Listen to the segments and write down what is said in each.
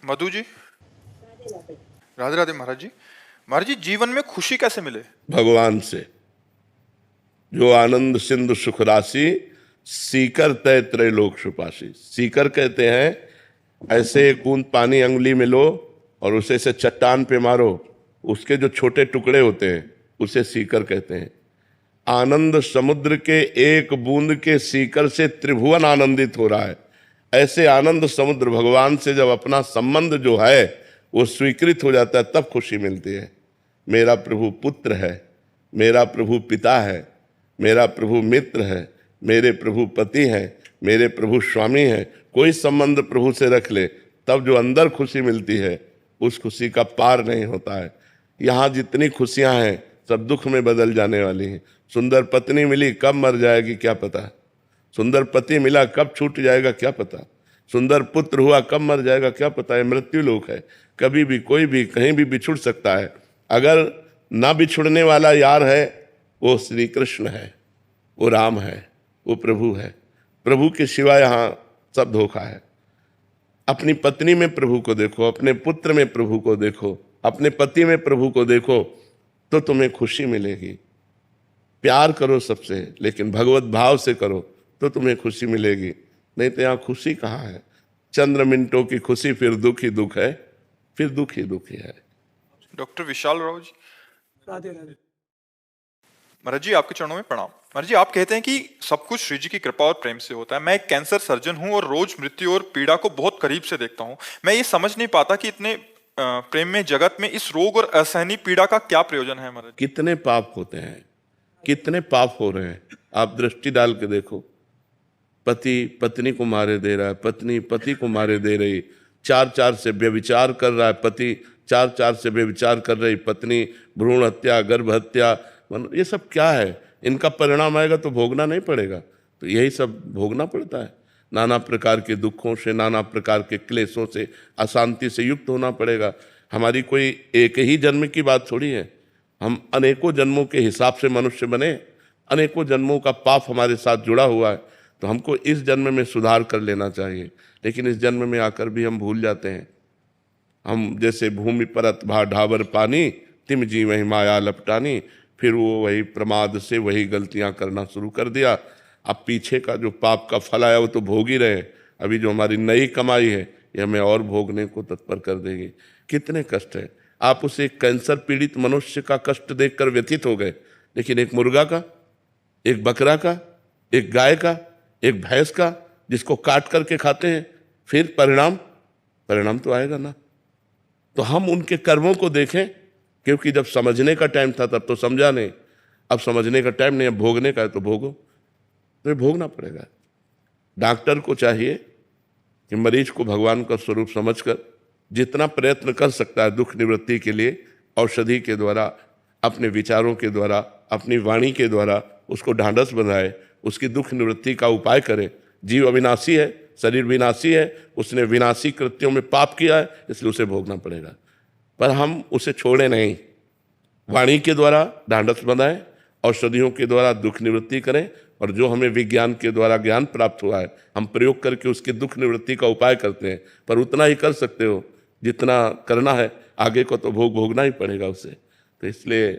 मधु जी। राधे राधे महाराज जी। महाराज जी, जीवन में खुशी कैसे मिले? भगवान से। जो आनंद सिंधु सुख राशि, सीकर तय त्रैलोक सुपासी। सीकर कहते हैं ऐसे एक बूंद पानी अंगुली में लो और उसे से चट्टान पे मारो, उसके जो छोटे टुकड़े होते हैं उसे सीकर कहते हैं। आनंद समुद्र के एक बूंद के सीकर से त्रिभुवन आनंदित हो रहा है। ऐसे आनंद समुद्र भगवान से जब अपना संबंध जो है वो स्वीकृत हो जाता है तब खुशी मिलती है। मेरा प्रभु पुत्र है, मेरा प्रभु पिता है, मेरा प्रभु मित्र है, मेरे प्रभु पति हैं, मेरे प्रभु स्वामी हैं। कोई संबंध प्रभु से रख ले तब जो अंदर खुशी मिलती है उस खुशी का पार नहीं होता है। यहाँ जितनी खुशियाँ हैं सब दुख में बदल जाने वाली हैं। सुंदर पत्नी मिली, कब मर जाएगी क्या पता। सुंदर पति मिला, कब छूट जाएगा क्या पता। सुंदर पुत्र हुआ, कब मर जाएगा क्या पता है। मृत्यु लोक है, कभी भी कोई भी कहीं भी बिछुड़ सकता है। अगर ना बिछुड़ने वाला यार है वो श्री कृष्ण है, वो राम है, वो प्रभु है। प्रभु के सिवा यहाँ सब धोखा है। अपनी पत्नी में प्रभु को देखो, अपने पुत्र में प्रभु को देखो, अपने पति में प्रभु को देखो तो तुम्हें खुशी मिलेगी। प्यार करो सबसे, लेकिन भगवत भाव से करो तो तुम्हें खुशी मिलेगी। नहीं तो यहाँ खुशी कहाँ है। चंद्र मिनटों की खुशी, फिर दुख ही दुख है, फिर दुख ही दुख ही है। डॉक्टर विशाल राव जी। राधे राधे। महाराज जी, आपके चरणों में प्रणाम। महाराज जी, आप कहते हैं कि सब कुछ श्री जी की कृपा और प्रेम से होता है। मैं एक कैंसर सर्जन हूं और रोज मृत्यु और पीड़ा को बहुत करीब से देखता हूं। मैं ये समझ नहीं पाता कि इतने प्रेम में जगत में इस रोग और असहनीय पीड़ा का क्या प्रयोजन है। महाराज, कितने पाप होते हैं, कितने पाप हो रहे हैं। आप दृष्टि डाल के देखो। पति पत्नी को मारे दे रहा है, पत्नी पति को मारे दे रही, चार चार से व्यभिचार कर रहा है पति, चार चार से व्यभिचार कर रही पत्नी, भ्रूण हत्या, गर्भ हत्या, ये सब क्या है। इनका परिणाम आएगा तो भोगना नहीं पड़ेगा। तो यही सब भोगना पड़ता है। नाना प्रकार के दुखों से, नाना प्रकार के क्लेशों से, अशांति से युक्त होना पड़ेगा। हमारी कोई एक ही जन्म की बात थोड़ी है। हम अनेकों जन्मों के हिसाब से मनुष्य बने, अनेकों जन्मों का पाप हमारे साथ जुड़ा हुआ है। तो हमको इस जन्म में सुधार कर लेना चाहिए, लेकिन इस जन्म में आकर भी हम भूल जाते हैं। हम जैसे भूमि परत भा ढाबर पानी, तिम जी वही माया लपटानी, फिर वो वही प्रमाद से वही गलतियां करना शुरू कर दिया। अब पीछे का जो पाप का फल आया वो तो भोग ही रहे। अभी जो हमारी नई कमाई है ये हमें और भोगने को तत्पर कर देगी। कितने कष्ट है। आप उसे कैंसर पीड़ित मनुष्य का कष्ट देखकर व्यथित हो गए, लेकिन एक मुर्गा का, एक बकरा का, एक गाय का, एक भैंस का जिसको काट करके खाते हैं, फिर परिणाम तो आएगा ना। तो हम उनके कर्मों को देखें, क्योंकि जब समझने का टाइम था तब तो समझा नहीं। अब समझने का टाइम नहीं, अब भोगने का है तो भोगो। तो ये भोगना पड़ेगा। डॉक्टर को चाहिए कि मरीज को भगवान का स्वरूप समझकर जितना प्रयत्न कर सकता है दुख निवृत्ति के लिए, औषधि के द्वारा, अपने विचारों के द्वारा, अपनी वाणी के द्वारा उसको ढांढस बनाए, उसकी दुख निवृत्ति का उपाय करे। जीव अविनाशी है, शरीर विनाशी है, उसने विनाशी कृत्यों में पाप किया है, इसलिए उसे भोगना पड़ेगा। पर हम उसे छोड़े नहीं। वाणी के द्वारा ढांढस बनाएं, औषधियों के द्वारा दुख निवृत्ति करें, और जो हमें विज्ञान के द्वारा ज्ञान प्राप्त हुआ है हम प्रयोग करके उसकी दुख निवृत्ति का उपाय करते हैं। पर उतना ही कर सकते हो जितना करना है, आगे को तो भोगना ही पड़ेगा उसे। तो इसलिए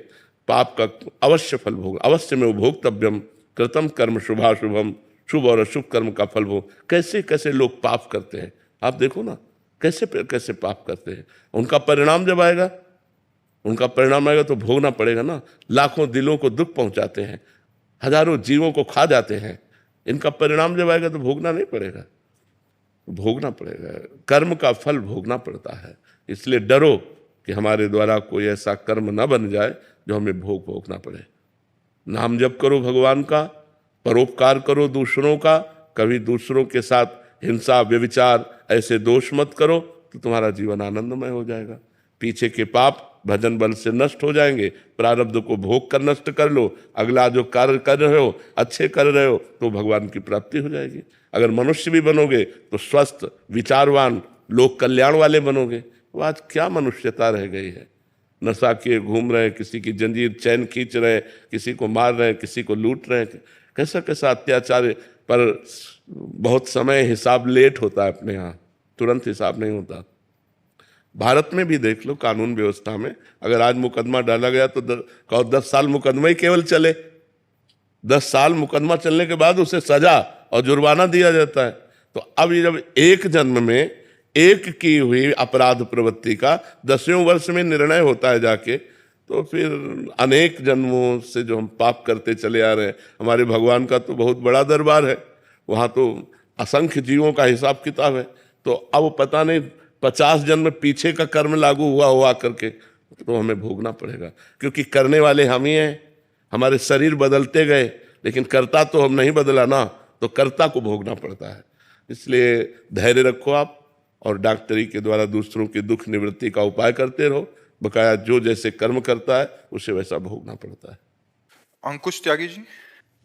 पाप का अवश्य फल भोग, अवश्य में भोक्तव्यम कृतम कर्म शुभाशुभम, शुभ और अशुभ कर्म का फल भोग। कैसे कैसे लोग पाप करते हैं, आप देखो ना, कैसे कैसे पाप करते हैं। उनका परिणाम जब आएगा, उनका परिणाम आएगा तो भोगना पड़ेगा ना। लाखों दिलों को दुख पहुंचाते हैं, हजारों जीवों को खा जाते हैं। इनका परिणाम जब आएगा तो भोगना नहीं पड़ेगा, भोगना पड़ेगा। कर्म का फल भोगना पड़ता है। इसलिए डरो कि हमारे द्वारा कोई ऐसा कर्म न बन जाए जो हमें भोगना पड़े। नाम जप करो भगवान का, परोपकार करो दूसरों का, कभी दूसरों के साथ हिंसा व्यभिचार ऐसे दोष मत करो, तो तुम्हारा जीवन आनंदमय हो जाएगा। पीछे के पाप भजन बल से नष्ट हो जाएंगे। प्रारब्ध को भोग कर नष्ट कर लो। अगला जो कार्य कर रहे हो, अच्छे कर रहे हो, तो भगवान की प्राप्ति हो जाएगी। अगर मनुष्य भी बनोगे तो स्वस्थ विचारवान लोक कल्याण वाले बनोगे। वो आज क्या मनुष्यता रह गई है। नशा किए घूम रहे हैं, किसी की जंजीर चैन खींच रहे हैं, किसी को मार रहे हैं, किसी को लूट रहे हैं। कैसा कैसा अत्याचार। पर बहुत समय हिसाब लेट होता है अपने यहाँ, तुरंत हिसाब नहीं होता। भारत में भी देख लो, कानून व्यवस्था में अगर आज मुकदमा डाला गया तो 10 साल मुकदमा ही केवल चले। 10 साल मुकदमा चलने के बाद उसे सजा और जुर्माना दिया जाता है। तो अब ये जब एक जन्म में एक की हुई अपराध प्रवृत्ति का 10वें वर्ष में निर्णय होता है जाके, तो फिर अनेक जन्मों से जो हम पाप करते चले आ रहे हैं, हमारे भगवान का तो बहुत बड़ा दरबार है, वहाँ तो असंख्य जीवों का हिसाब किताब है। तो अब पता नहीं 50 जन्म पीछे का कर्म लागू हुआ करके तो हमें भोगना पड़ेगा, क्योंकि करने वाले हम ही हैं। हमारे शरीर बदलते गए लेकिन कर्ता तो हम नहीं बदला ना, तो कर्ता को भोगना पड़ता है। इसलिए धैर्य रखो आप और डॉक्टरी के द्वारा दूसरों की दुख निवृत्ति का उपाय करते रहो। बकाया जो जैसे कर्म करता है उसे वैसा भोगना पड़ता है। अंकुश त्यागी जी,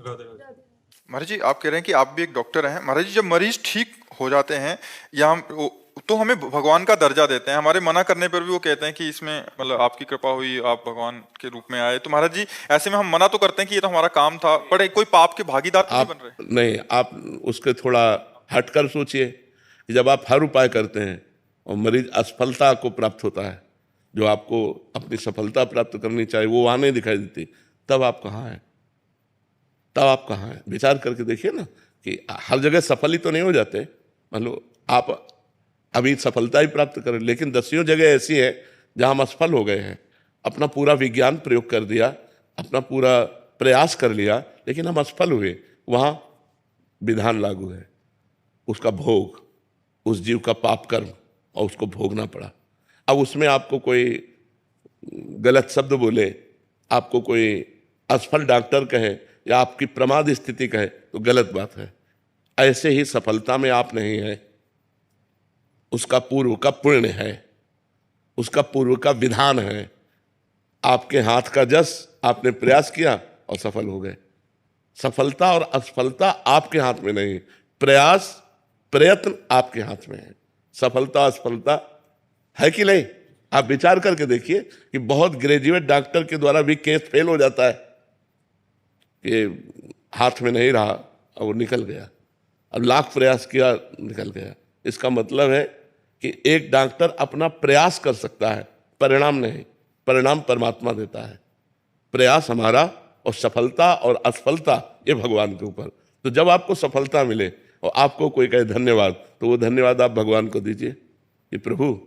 महाराज जी आप कह रहे हैं कि आप भी एक डॉक्टर हैं। महाराज जी, जब मरीज ठीक हो जाते हैं या तो हमें भगवान का दर्जा देते हैं, हमारे मना करने पर भी वो कहते हैं कि इसमें मतलब आपकी कृपा हुई, आप भगवान के रूप में आए। तो महाराज जी ऐसे में हम मना तो करते हैं कि ये तो हमारा काम था, पर कोई पाप के भागीदार तो नहीं बन रहे। नहीं, आप उसके थोड़ा हटकर सोचिए कि जब आप हर उपाय करते हैं और मरीज असफलता को प्राप्त होता है, जो आपको अपनी सफलता प्राप्त करनी चाहिए वो वहाँ नहीं दिखाई देती, तब आप कहाँ हैं? तब आप कहाँ हैं? विचार करके देखिए ना कि हर जगह सफल ही तो नहीं हो जाते। मान लो आप अभी सफलता ही प्राप्त करें, लेकिन 10 जगह ऐसी है जहाँ हम असफल हो गए हैं। अपना पूरा विज्ञान प्रयोग कर दिया, अपना पूरा प्रयास कर लिया, लेकिन हम असफल हुए। वहाँ विधान लागू है, उसका भोग, उस जीव का पाप कर्म, और उसको भोगना पड़ा। अब उसमें आपको कोई गलत शब्द बोले, आपको कोई असफल डॉक्टर कहे या आपकी प्रमाद स्थिति कहे तो गलत बात है। ऐसे ही सफलता में आप नहीं है, उसका पूर्व का पुण्य है, उसका पूर्व का विधान है। आपके हाथ का जस, आपने प्रयास किया और सफल हो गए। सफलता और असफलता आपके हाथ में नहीं, प्रयास प्रयत्न आपके हाथ में है। सफलता असफलता है कि नहीं? आप विचार करके देखिए कि बहुत ग्रेजुएट डॉक्टर के द्वारा भी केस फेल हो जाता है कि हाथ में नहीं रहा और वो निकल गया। अब लाख प्रयास किया, निकल गया। इसका मतलब है कि एक डॉक्टर अपना प्रयास कर सकता है, परिणाम नहीं। परिणाम परमात्मा देता है, प्रयास हमारा, और सफलता और असफलता ये भगवान के ऊपर। तो जब आपको सफलता मिले और आपको कोई कहे धन्यवाद, तो वो धन्यवाद आप भगवान को दीजिए कि प्रभु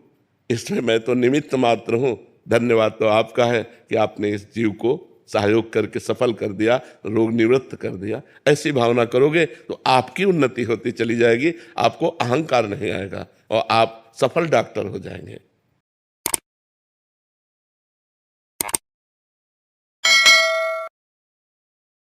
इसमें मैं तो निमित्त मात्र हूँ, धन्यवाद तो आपका है कि आपने इस जीव को सहयोग करके सफल कर दिया, रोग निवृत्त कर दिया। ऐसी भावना करोगे तो आपकी उन्नति होती चली जाएगी, आपको अहंकार नहीं आएगा और आप सफल डॉक्टर हो जाएंगे।